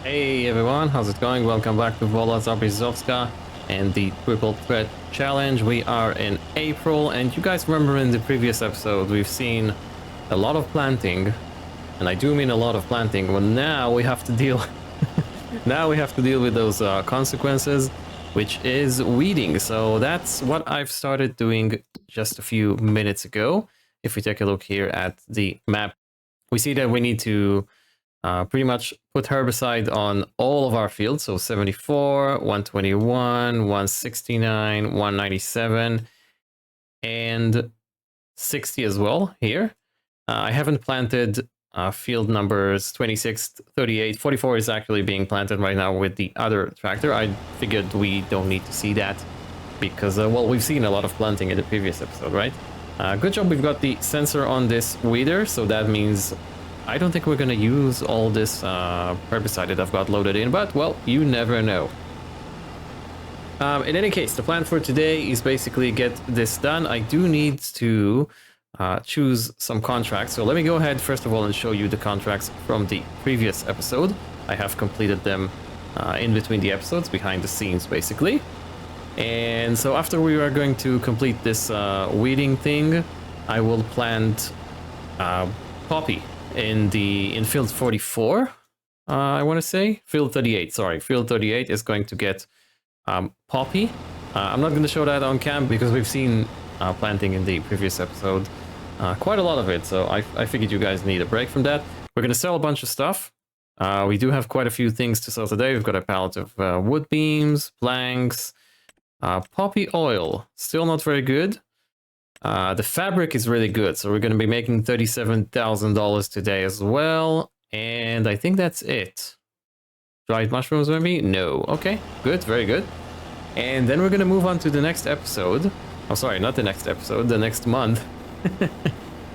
Hey everyone, how's it going? Welcome back to Wola Zabierzowska and the Triple Threat Challenge. We are in April, and you guys remember in the previous episode we've seen a lot of planting, and I do mean a lot of planting. Well, now we have to deal now we have to deal with those consequences, which is weeding. So that's what I've started doing just a few minutes ago. If we take a look here at the map, we see that we need to pretty much put herbicide on all of our fields. So 74, 121, 169, 197, and 60 as well here. I haven't planted field numbers 26, 38, 44 is actually being planted right now with the other tractor. I figured we don't need to see that because, well, we've seen a lot of planting in the previous episode, right? Good job, we've got the sensor on this weeder, so that means I don't think we're going to use all this herbicide that I've got loaded in, but, well, you never know. In any case, the plan for today is basically get this done. I do need to choose some contracts. So let me go ahead, first of all, and show you the contracts from the previous episode. I have completed them in between the episodes, behind the scenes, basically. And so after we are going to complete this weeding thing, I will plant poppy in field 44, I want to say. Field 38, sorry. Field 38 is going to get poppy. I'm not going to show that on cam because we've seen planting in the previous episode. Quite a lot of it, so I figured you guys need a break from that. We're going to sell a bunch of stuff. We do have quite a few things to sell today. We've got a pallet of wood beams, planks, poppy oil. Still not very good. The fabric is really good, so we're going to be making $37,000 today as well. And I think that's it. Dried mushrooms, maybe? No. Okay, good, very good. And then we're going to move on to the next episode. Oh, sorry, not the next episode, the next month.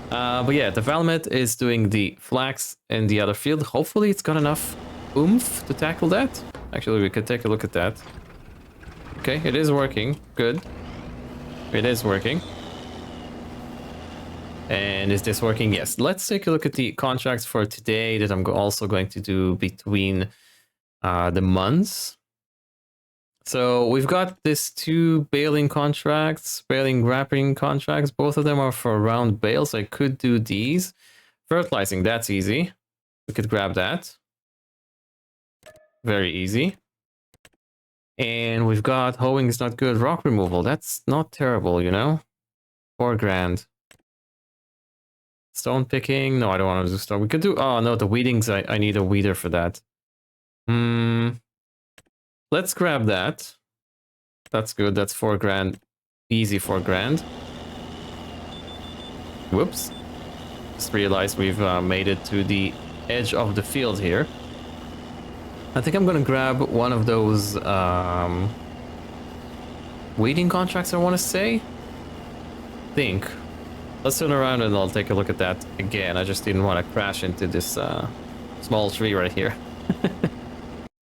But yeah, the Valmet is doing the flax in the other field. Hopefully it's got enough oomph to tackle that. Actually, we could take a look at that. Okay, it is working. Good. It is working. And is this working? Yes. Let's take a look at the contracts for today that I'm also going to do between the months. So we've got this 2 baling contracts, baling wrapping contracts. Both of them are for round bales. I could do these. Fertilizing, that's easy. We could grab that. Very easy. And we've got hoeing is not good. Rock removal, that's not terrible, you know? 4 grand. Stone picking, no, I don't want to do stone. We could do, oh no, the weedings, I need a weeder for that. Let's grab that. That's good, that's 4 grand. Easy 4 grand. Whoops. Just realized we've made it to the edge of the field here. I think I'm gonna grab one of those weeding contracts, I want to say. Think. Let's turn around and I'll take a look at that again. I just didn't want to crash into this small tree right here.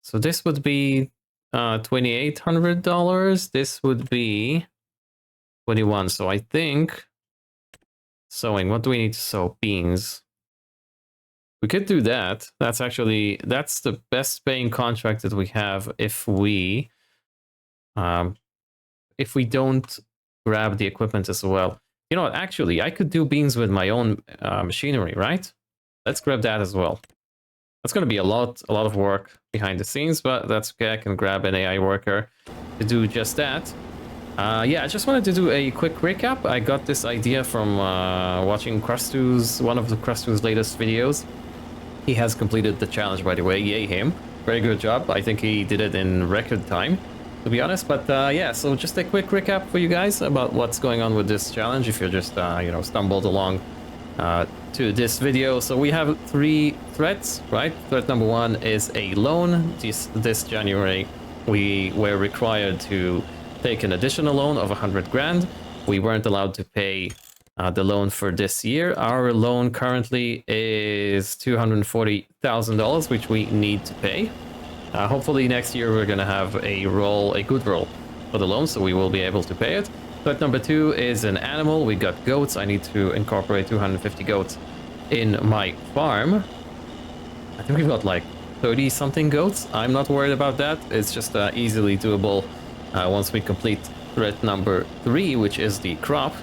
So this would be $2,800. This would be 21. So I think sowing. What do we need to sow? Beans. We could do that. That's the best paying contract that we have if we don't grab the equipment as well. You know what, actually, I could do beans with my own machinery, right? Let's grab that as well. That's going to be a lot of work behind the scenes, but that's okay. I can grab an AI worker to do just that. Yeah, I just wanted to do a quick recap. I got this idea from watching Crustu's, one of the Crustu's latest videos. He has completed the challenge, by the way. Yay him. Very good job. I think he did it in record time, to be honest. But yeah, so just a quick recap for you guys about what's going on with this challenge if you're just you know, stumbled along to this video. So we have 3 threats, right? Threat number 1 is a loan. This January we were required to take an additional loan of 100 grand. We weren't allowed to pay the loan for this year. Our loan currently is $240,000, which we need to pay. Hopefully next year we're going to have a good roll for the loan, so we will be able to pay it. Threat number 2 is an animal. We got goats. I need to incorporate 250 goats in my farm. I think we've got like 30 something goats. I'm not worried about that. It's just easily doable once we complete threat number 3, which is the crop.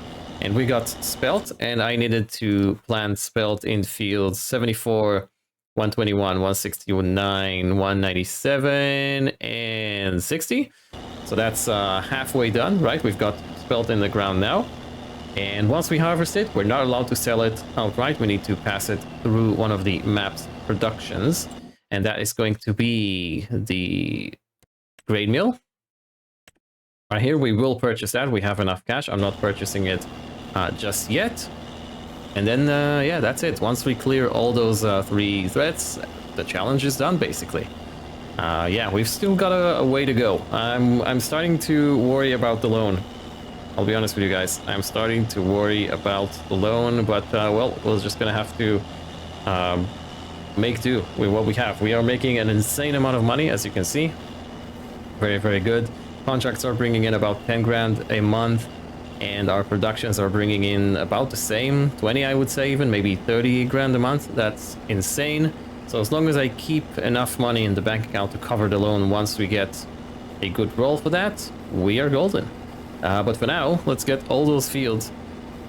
And we got spelt, and I needed to plant spelt in fields 74, 121, 169, 197, and 60. So that's halfway done, right? We've got spelt in the ground now. And once we harvest it, we're not allowed to sell it outright. We need to pass it through one of the map's productions. And that is going to be the grain mill. Right here, we will purchase that. We have enough cash. I'm not purchasing it just yet. And then, yeah, that's it. Once we clear all those 3 threats, the challenge is done, basically. Yeah, we've still got a way to go. I'm starting to worry about the loan. I'll be honest with you guys. I'm starting to worry about the loan, but, well, we're just gonna have to make do with what we have. We are making an insane amount of money, as you can see. Very, very good. Contracts are bringing in about 10 grand a month, and our productions are bringing in about the same, 20 I would say, even maybe 30 grand a month. That's insane. So as long as I keep enough money in the bank account to cover the loan once we get a good roll for that, we are golden. But for now, let's get all those fields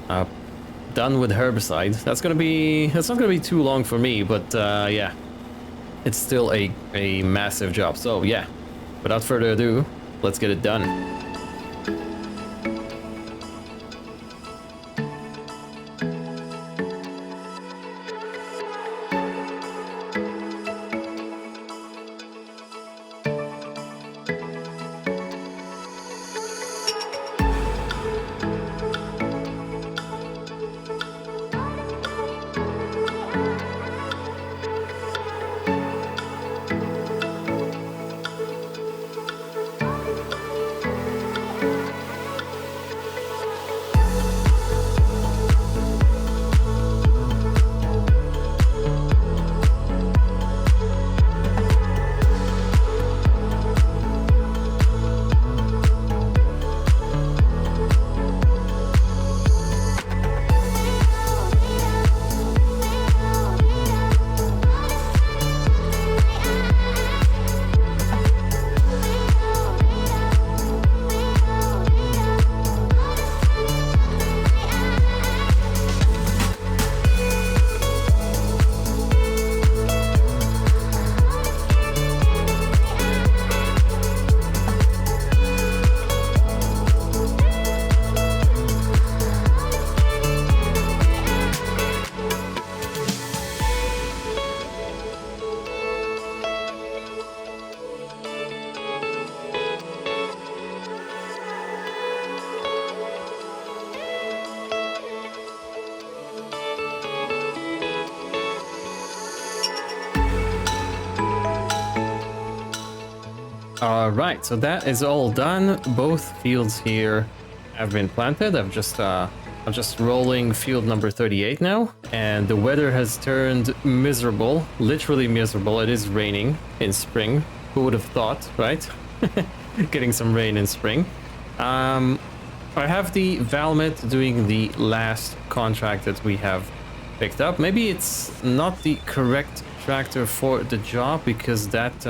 done with herbicide. That's not gonna be too long for me, but yeah, it's still a massive job. So yeah, without further ado, let's get it done. All right, so that is all done. Both fields here have been planted. I'm just rolling field number 38 now, and the weather has turned miserable, literally miserable. It is raining in spring. Who would have thought, right? Getting some rain in spring. I have the Valmet doing the last contract that we have picked up. Maybe it's not the correct tractor for the job because that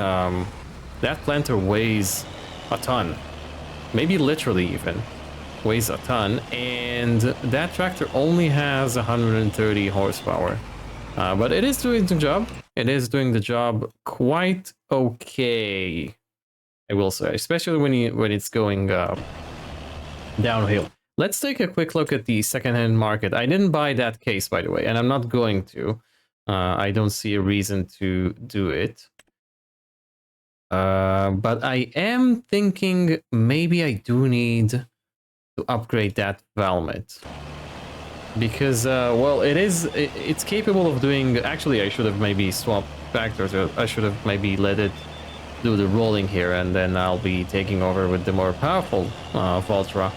planter weighs a ton, maybe literally even weighs a ton, and that tractor only has 130 horsepower. But it is doing the job. It is doing the job quite okay, I will say, especially when it's going downhill. Let's take a quick look at the secondhand market. I didn't buy that case, by the way, and I'm not going to. I don't see a reason to do it. But I am thinking maybe I do need to upgrade that Valmet. Because, well, it's capable of doing... Actually, I should have maybe swapped tractors. I should have maybe let it do the rolling here, and then I'll be taking over with the more powerful Valtra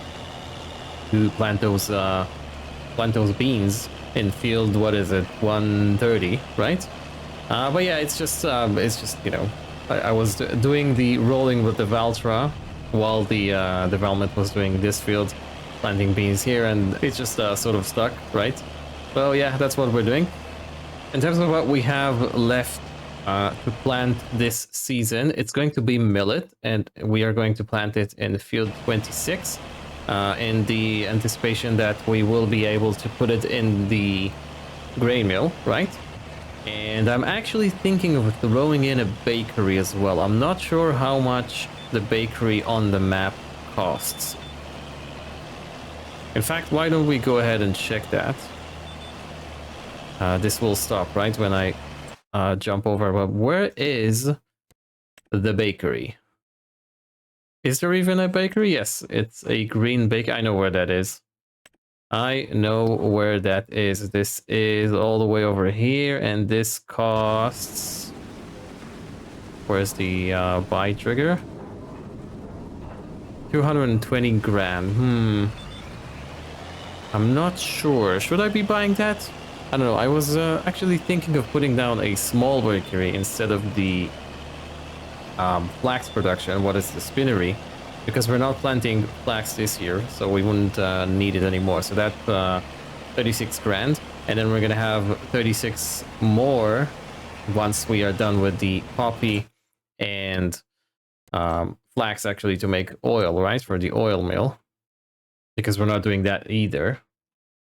to plant those beans in field, what is it, 130, right? But yeah, it's just, you know, I was doing the rolling with the Valtra while the Valmet was doing this field, planting beans here, and it's just sort of stuck, right? Well, yeah, that's what we're doing. In terms of what we have left to plant this season. It's going to be millet, and we are going to plant it in field 26 in the anticipation that we will be able to put it in the grain mill, right? And I'm actually thinking of throwing in a bakery as well. I'm not sure how much the bakery on the map costs. In fact, why don't we go ahead and check that? This will stop, right, when I jump over. But where is the bakery? Is there even a bakery? Yes, it's a green bakery. I know where that is. I know where that is. This is all the way over here, and this costs... Where's the buy trigger? 220 grand. I'm not sure. Should I be buying that? I don't know. I was actually thinking of putting down a small bakery instead of the flax production. What is the spinnery? Because we're not planting flax this year, so we wouldn't need it anymore. So that's 36 grand. And then we're going to have 36 more once we are done with the poppy and flax actually to make oil, right? For the oil mill. Because we're not doing that either.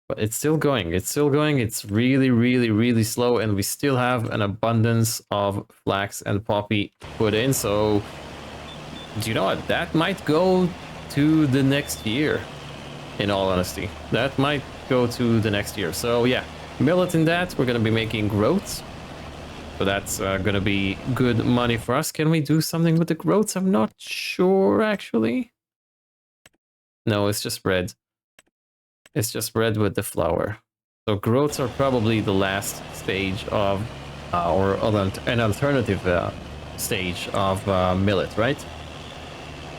But it's still going. It's still going. It's really, really, really slow. And we still have an abundance of flax and poppy put in. So, do you know what? That might go to the next year, in all honesty. That might go to the next year. So, yeah. Millet in that. We're going to be making groats. So that's going to be good money for us. Can we do something with the groats? I'm not sure, actually. No, it's just bread. It's just bread with the flour. So groats are probably the last stage of, or an alternative stage of millet, right?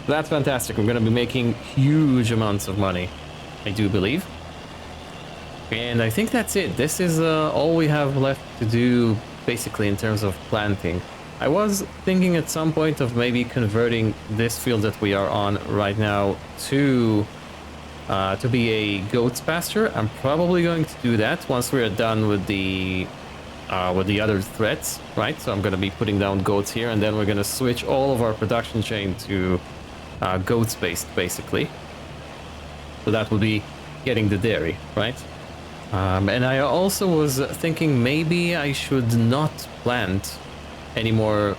That's fantastic. We're going to be making huge amounts of money, I do believe. And I think that's it. This is all we have left to do, basically, in terms of planting. I was thinking at some point of maybe converting this field that we are on right now to be a goat's pasture. I'm probably going to do that once we're done with the other threats, right? So I'm going to be putting down goats here, and then we're going to switch all of our production chain to goats based, basically. So that will be getting the dairy, right? And I also was thinking maybe I should not plant any more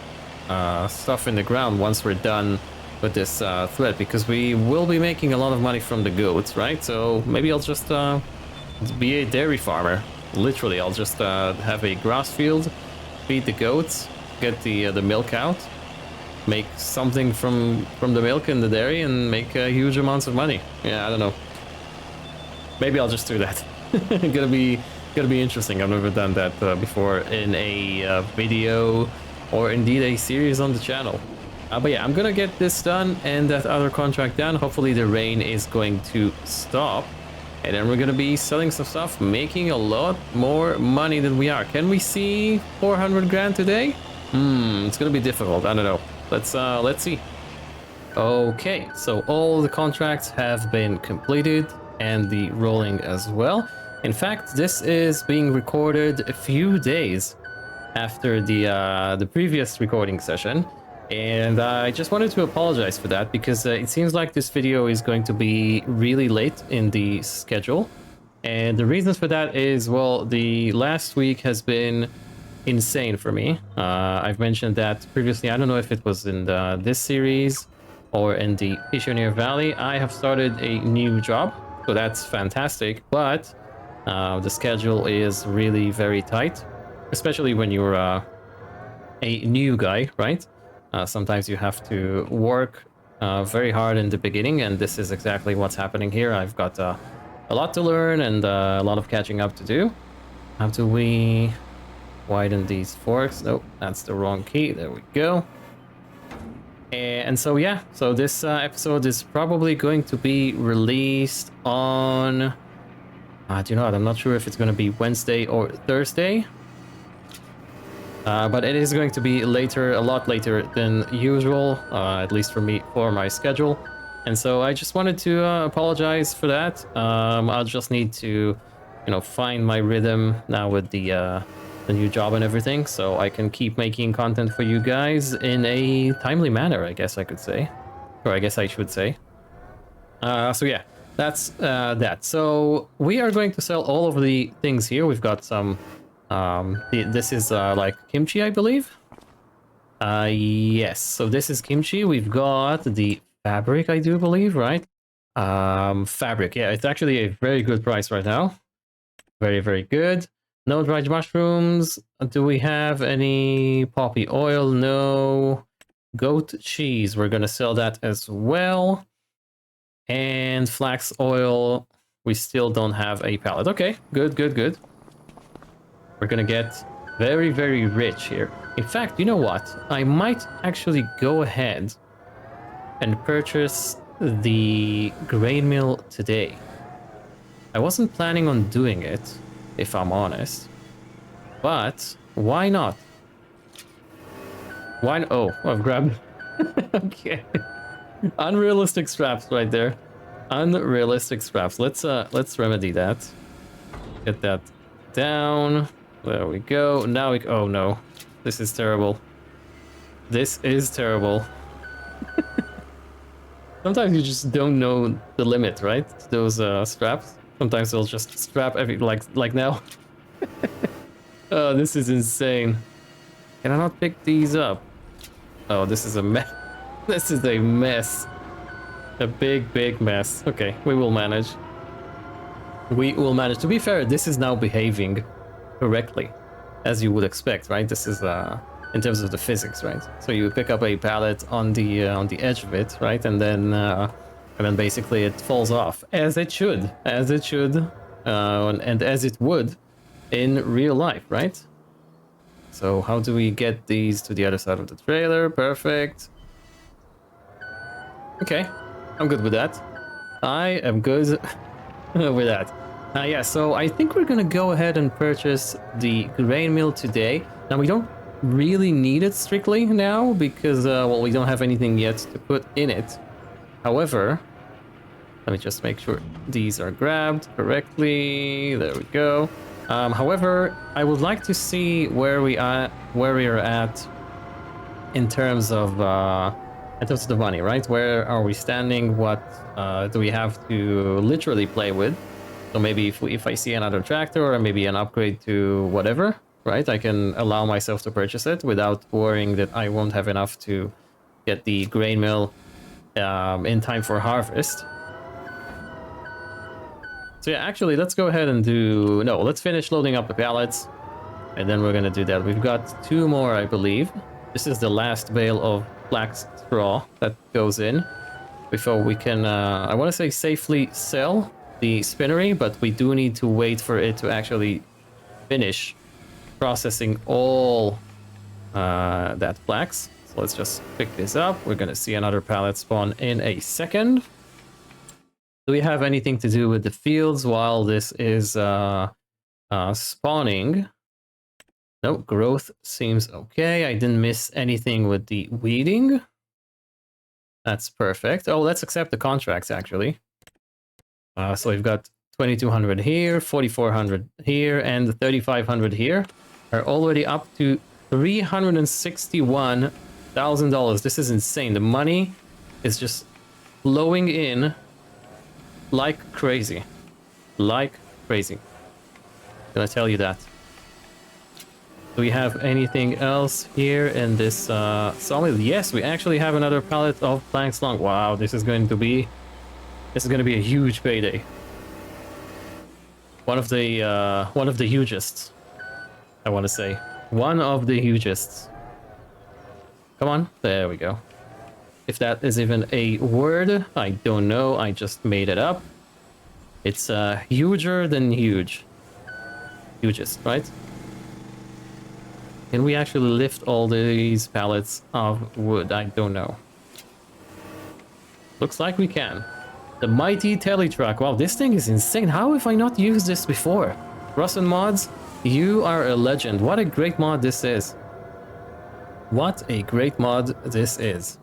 stuff in the ground once we're done with this thread, because we will be making a lot of money from the goats, right? So maybe I'll just be a dairy farmer. Literally, I'll just have a grass field, feed the goats, get the milk out, make something from the milk and the dairy, and make huge amounts of money. Yeah, I don't know. Maybe I'll just do that. gonna be interesting. I've never done that before in a video or indeed a series on the channel. But yeah, I'm gonna get this done and that other contract done. Hopefully the rain is going to stop, and then we're gonna be selling some stuff, making a lot more money than we are. Can we see 400 grand today? It's gonna be difficult. I don't know. Let's see. Okay, so all the contracts have been completed and the rolling as well. In fact, this is being recorded a few days after the previous recording session. And I just wanted to apologize for that, because it seems like this video is going to be really late in the schedule. And the reasons for that is, well, the last week has been insane for me. I've mentioned that previously. I don't know if it was in this series or in the Pioneer Valley. I have started a new job, so that's fantastic. But the schedule is really very tight, especially when you're a new guy, right? Sometimes you have to work very hard in the beginning, and this is exactly what's happening here. I've got a lot to learn and a lot of catching up to do. How do we widen these forks? Nope, that's the wrong key. There we go. And so yeah, so this episode is probably going to be released on... do you know what? I'm not sure if it's going to be Wednesday or Thursday. But it is going to be later, a lot later than usual, at least for me, for my schedule. And so I just wanted to apologize for that. I'll just need to, find my rhythm now with the the new job and everything, so I can keep making content for you guys in a timely manner, I guess I could say. Or I guess I should say. So yeah, that's that. So we are going to sell all of the things here. We've got some, this is like kimchi, I believe. Yes, so this is kimchi. We've got the fabric, I do believe, right? Fabric, yeah, it's actually a very good price right now. Very, very good. No dried mushrooms. Do we have any poppy oil? No. Goat cheese, we're gonna sell that as well. And flax oil, we still don't have a pallet. Okay, good, good, good. We're gonna get very, very rich here. In fact, you know what? I might actually go ahead and purchase the grain mill today. I wasn't planning on doing it, if I'm honest. But why not? Why? Oh, I've grabbed. Okay. Unrealistic straps right there. Unrealistic straps. Let's remedy that. Get that down. There we go. Now we. Oh no, this is terrible. This is terrible. Sometimes you just don't know the limit, right? Those straps. Sometimes they'll just strap every like now. Oh, this is insane. Can I not pick these up? Oh, this is a mess. This is a mess. A big, big mess. Okay, we will manage. We will manage. To be fair, this is now behaving correctly, as you would expect, right? This is in terms of the physics, right? So you pick up a pallet on the edge of it, right, and then basically it falls off, as it should, and as it would in real life, right? So how do we get these to the other side of the trailer? Perfect. Okay, I'm good with that. I am good with that. Yeah, so I think we're gonna go ahead and purchase the grain mill today. Now, we don't really need it strictly now because, well, we don't have anything yet to put in it. However, let me just make sure these are grabbed correctly. There we go. However, I would like to see where we are at in terms of the money, right? Where are we standing? What do we have to literally play with? So maybe if I see another tractor or maybe an upgrade to whatever, right? I can allow myself to purchase it without worrying that I won't have enough to get the grain mill in time for harvest. So yeah, actually, let's go ahead and let's finish loading up the pallets, and then we're gonna do that. We've got 2 more, I believe. This is the last bale of flax straw that goes in before we can, I want to say, safely sell the spinnery, but we do need to wait for it to actually finish processing all that flax. So let's just pick this up. We're gonna see another pallet spawn in a second. Do we have anything to do with the fields while this is spawning? Nope, growth seems okay. I didn't miss anything with the weeding. That's perfect. Oh, let's accept the contracts, actually. So we've got 2,200 here, 4,400 here, and 3,500 here. Are already up to $361,000. This is insane. The money is just flowing in like crazy. Like crazy. Can I tell you that? Do we have anything else here in this sawmill? Yes, we actually have another pallet of planks long. Wow, this is going to be a huge payday. One of the hugest, I want to say. One of the hugest. Come on, there we go. If that is even a word, I don't know. I just made it up. It's huger than huge. Hugest, right? Can we actually lift all these pallets of wood? I don't know. Looks like we can. The mighty tele truck. Wow, this thing is insane. How have I not used this before? Russian mods, you are a legend. What a great mod this is. What a great mod this is.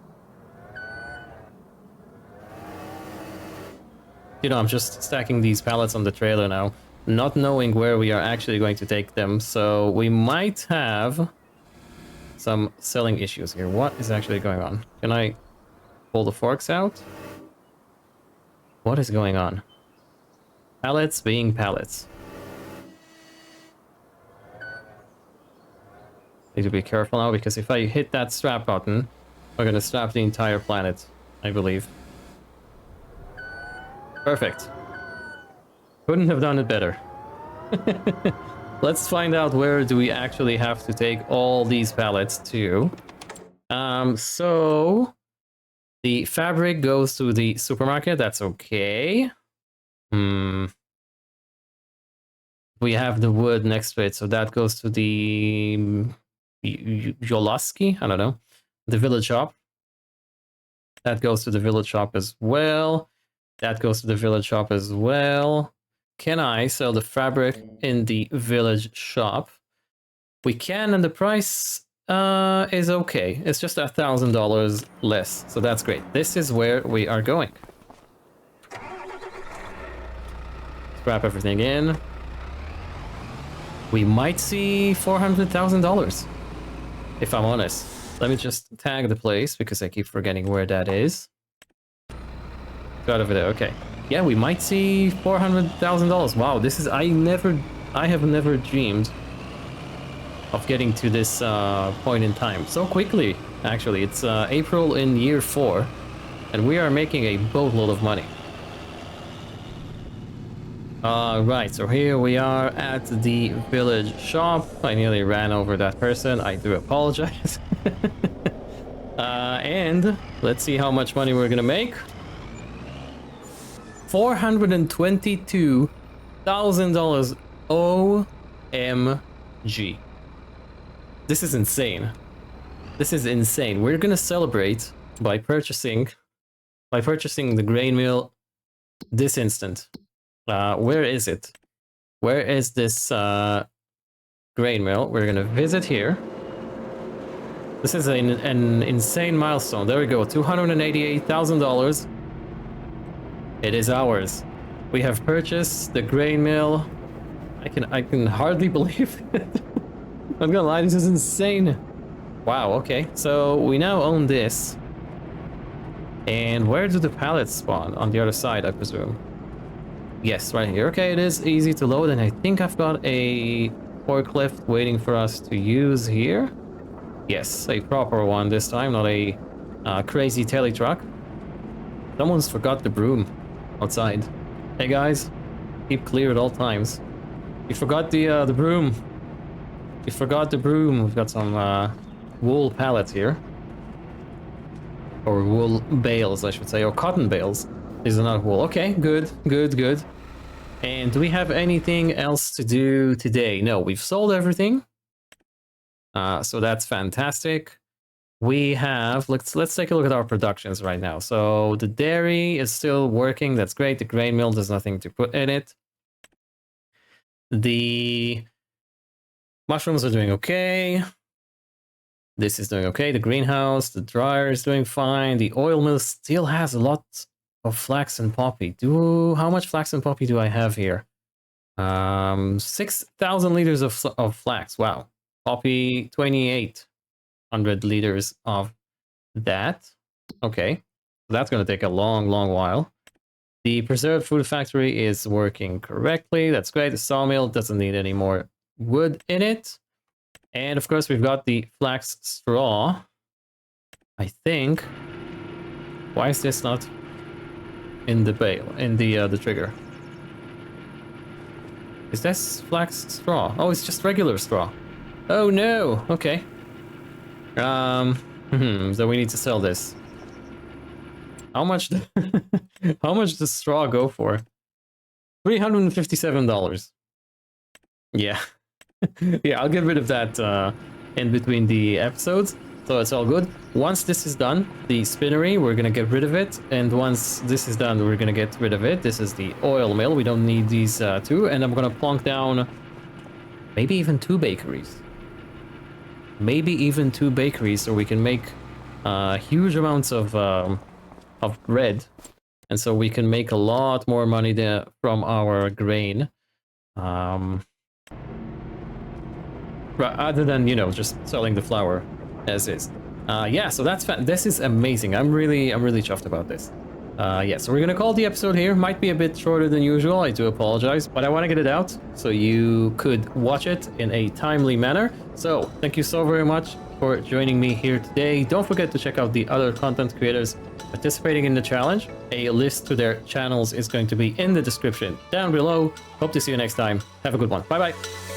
You know, I'm just stacking these pallets on the trailer now. not knowing where we are actually going to take them. So we might have some selling issues here. What is actually going on? Can I pull the forks out? What is going on? Pallets being pallets. Need to be careful now, because if I hit that strap button, we're gonna strap the entire planet, I believe. Perfect. Couldn't have done it better. Let's find out where do we actually have to take all these pallets to. So the fabric goes to the supermarket. That's okay. We have the wood next to it, so that goes to the Jolaski, I don't know, the village shop. That goes to the village shop as well. That goes to the village shop as well. Can I sell the fabric in the village shop? We can, and the price is okay. It's just $1,000 less, so that's great. This is where we are going. Wrap everything in. We might see $400,000, if I'm honest. Let me just tag the place, because I keep forgetting where that is. Got over there, okay. Yeah, we might see $400,000. Wow, this is... I have never dreamed of getting to this point in time. So quickly, actually. It's April in year 4, and we are making a boatload of money. Right, so here we are at the village shop. I nearly ran over that person. I do apologize. And let's see how much money we're gonna make. $422,000. OMG. This is insane. This is insane. We're gonna celebrate by purchasing the grain mill this instant. Where is it? Where is this grain mill? We're gonna visit here. This is an insane milestone. There we go, $288,000. It is ours. We have purchased the grain mill. I can hardly believe it. I'm gonna lie, this is insane. Wow, okay. So we now own this. And where do the pallets spawn? On the other side, I presume. Yes, right here. Okay, it is easy to load, and I think I've got a forklift waiting for us to use here. Yes, a proper one this time, not a crazy telly truck. Someone's forgot the broom outside. Hey guys, keep clear at all times. You forgot the broom. You forgot the broom. We've got some wool pallets here. Or wool bales, I should say, or cotton bales. These are not wool. Okay, good, good, good. And do we have anything else to do today? No, we've sold everything. So that's fantastic. We have, let's take a look at our productions right now. So the dairy is still working. That's great. The grain mill, there's nothing to put in it. The mushrooms are doing okay. This is doing okay. The greenhouse, the dryer is doing fine. The oil mill still has a lot of flax and poppy. How much flax and poppy do I have here? 6,000 liters of flax. Wow. Poppy, 2,800 liters of that. Okay. That's going to take a long, long while. The preserved food factory is working correctly. That's great. The sawmill doesn't need any more wood in it. And of course, we've got the flax straw. I think. Why is this not in the bale, in the trigger? Is this flax straw? Oh, it's just regular straw. Oh no. Okay. So we need to sell this. How much? How much does straw go for? $357. Yeah. Yeah, I'll get rid of that in between the episodes, so it's all good. Once this is done, the spinnery, we're gonna get rid of it, and once this is done, we're gonna get rid of it. This is the oil mill. We don't need these two, and I'm gonna plonk down maybe even 2 bakeries. Maybe even 2 bakeries, so we can make huge amounts of bread, and so we can make a lot more money there from our grain. Other than, you know, just selling the flour as is. Yeah, so this is amazing. I'm really chuffed about this. Yeah, so we're gonna call the episode here. Might be a bit shorter than usual, I do apologize, but I want to get it out so you could watch it in a timely manner. So thank you so very much for joining me here today. Don't forget to check out the other content creators participating in the challenge. A list to their channels is going to be in the description down below. Hope to see you next time. Have a good one. Bye bye.